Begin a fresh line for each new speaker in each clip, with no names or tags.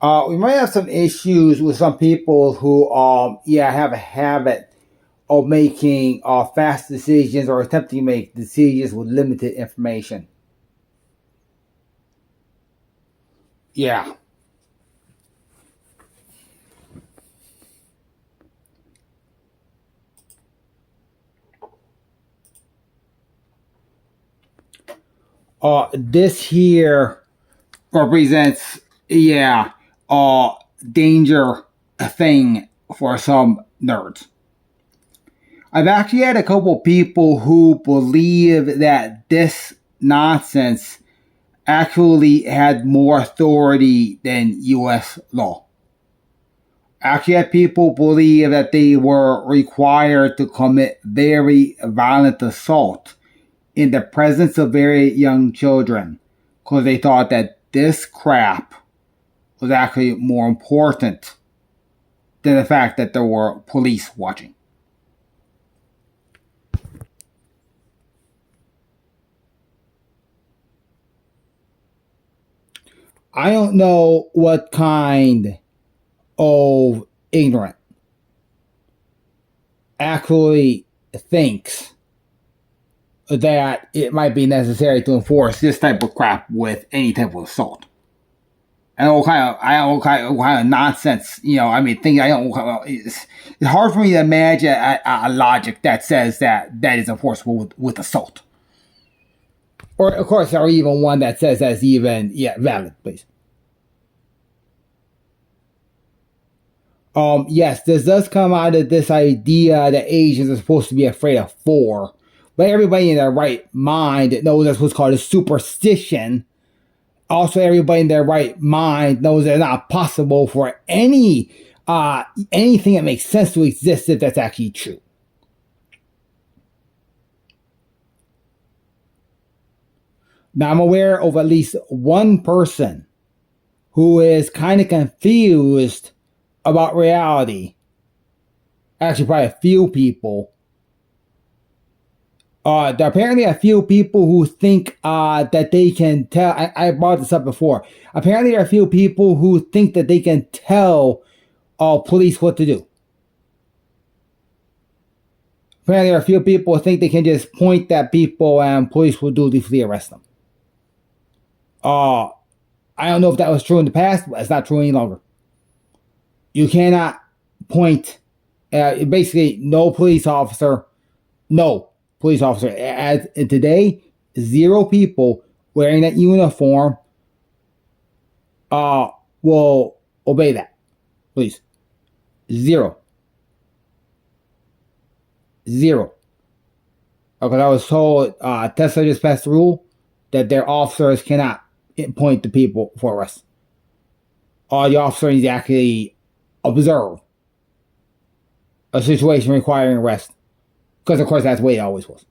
We might have some issues with some people who, have a habit of making fast decisions or attempting to make decisions with limited information. Yeah. This here represents, danger thing for some nerds. I've actually had a couple people who believe that this nonsense actually had more authority than U.S. law. Actually, had people believe that they were required to commit very violent assault in the presence of very young children because they thought that this crap was actually more important than the fact that there were police watching. I don't know what kind of ignorant actually thinks that it might be necessary to enforce this type of crap with any type of assault. I don't know what kind of nonsense, it's hard for me to imagine a logic that says that is enforceable with assault. Or, of course, or even one that says that's even, valid, please. Yes, this does come out of this idea that Asians are supposed to be afraid of four. But everybody in their right mind knows that's what's called a superstition. Also, everybody in their right mind knows that it's not possible for anything that makes sense to exist if that's actually true. Now, I'm aware of at least one person who is kind of confused about reality. Actually, probably a few people. There are apparently a few people who think that they can tell. I brought this up before. Apparently, there are a few people who think that they can tell police what to do. Apparently, there are a few people who think they can just point at people and police will dutifully arrest them. I don't know if that was true in the past, but it's not true any longer. You cannot point. Basically, no police officer. As today, 0 people wearing that uniform will obey that. Please. 0. Because I was told Tesla just passed a rule that their officers cannot point to people for arrest. The officer needs to actually observe a situation requiring arrest. Because, of course, that's the way it always was.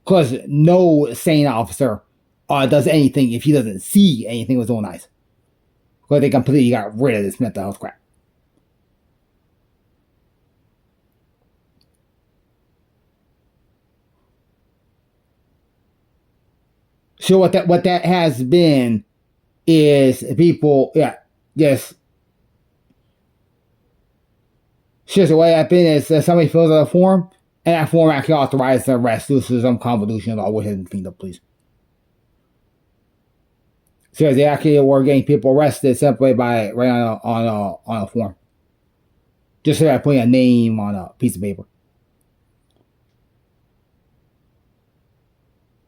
Because no sane officer does anything if he doesn't see anything with his own eyes. Because they completely got rid of this mental health crap. So what that has been is people, just. So what happened is somebody fills out a form, and that form actually authorizes the arrest due to some convolution of law which has been cleaned up, please. So they actually were getting people arrested simply by writing on a form. Just so that putting a name on a piece of paper.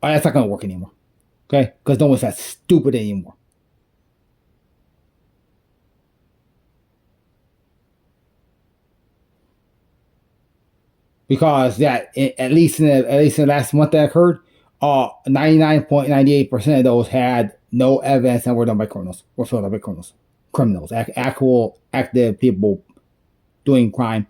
That's not going to work anymore. Okay? Because no one's that stupid anymore. Because that, at least in the last month that occurred, 99.98% of those had no evidence and were done by criminals, or filled out by criminals, actual active people doing crime.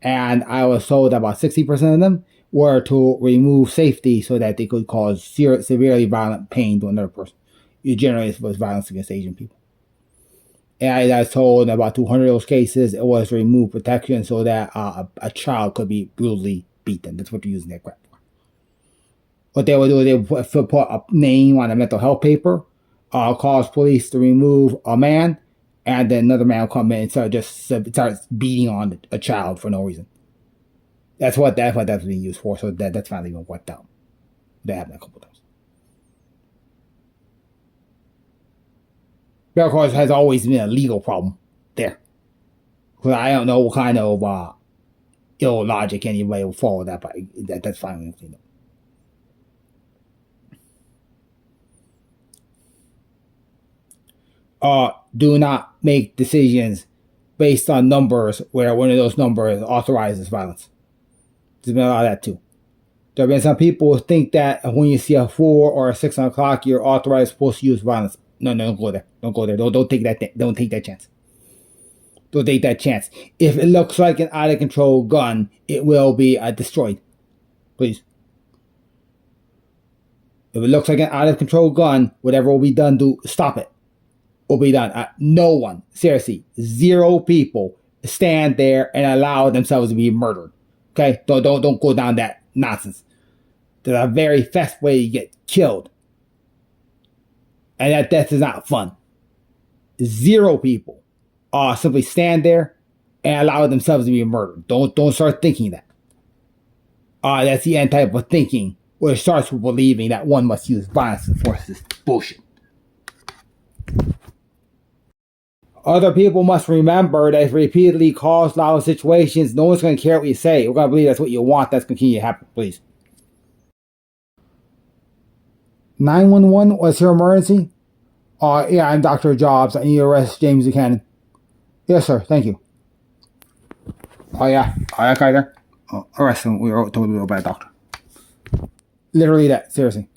And I was told that about 60% of them were to remove safety so that they could cause severely violent pain to another person. It generally was violence against Asian people. And I was told in about 200 of those cases, it was to remove protection so that a child could be brutally beaten. That's what they're using that crap for. What they would do is they would put a name on a mental health paper, cause police to remove a man, and then another man will come in and starts beating on a child for no reason. That's what that's being used for. So that's finally been wiped out. That happened a couple times. But of course, has always been a legal problem there. Because I don't know what kind of ill logic anybody will follow that, but that's finally cleaned up. Do not make decisions based on numbers where one of those numbers authorizes violence. There's been a lot of that too. There have been some people who think that when you see a 4 or a 6 on the clock, you're authorized supposed to use violence. No, don't go there. Don't go there. Don't take that. Don't take that chance. Don't take that chance. If it looks like an out of control gun, it will be destroyed. Please. If it looks like an out of control gun, whatever will be done to stop it will be done. No one, seriously, 0 people stand there and allow themselves to be murdered. Okay, don't go down that nonsense. There's a very fast way to get killed, and that death is not fun. 0 people simply stand there and allow themselves to be murdered. Don't start thinking that. That's the end type of thinking where it starts with believing that one must use violence and force. This bullshit. Other people must remember that if repeatedly cause loud situations, no one's going to care what you say. We're going to believe that's what you want. That's going to continue to happen, please. 911, what's your emergency? Yeah, I'm Dr. Jobs. I need to arrest James Buchanan. Yes, sir. Thank you. Oh, yeah. That guy there? Arrest him. We were told to go by a doctor. Literally that. Seriously.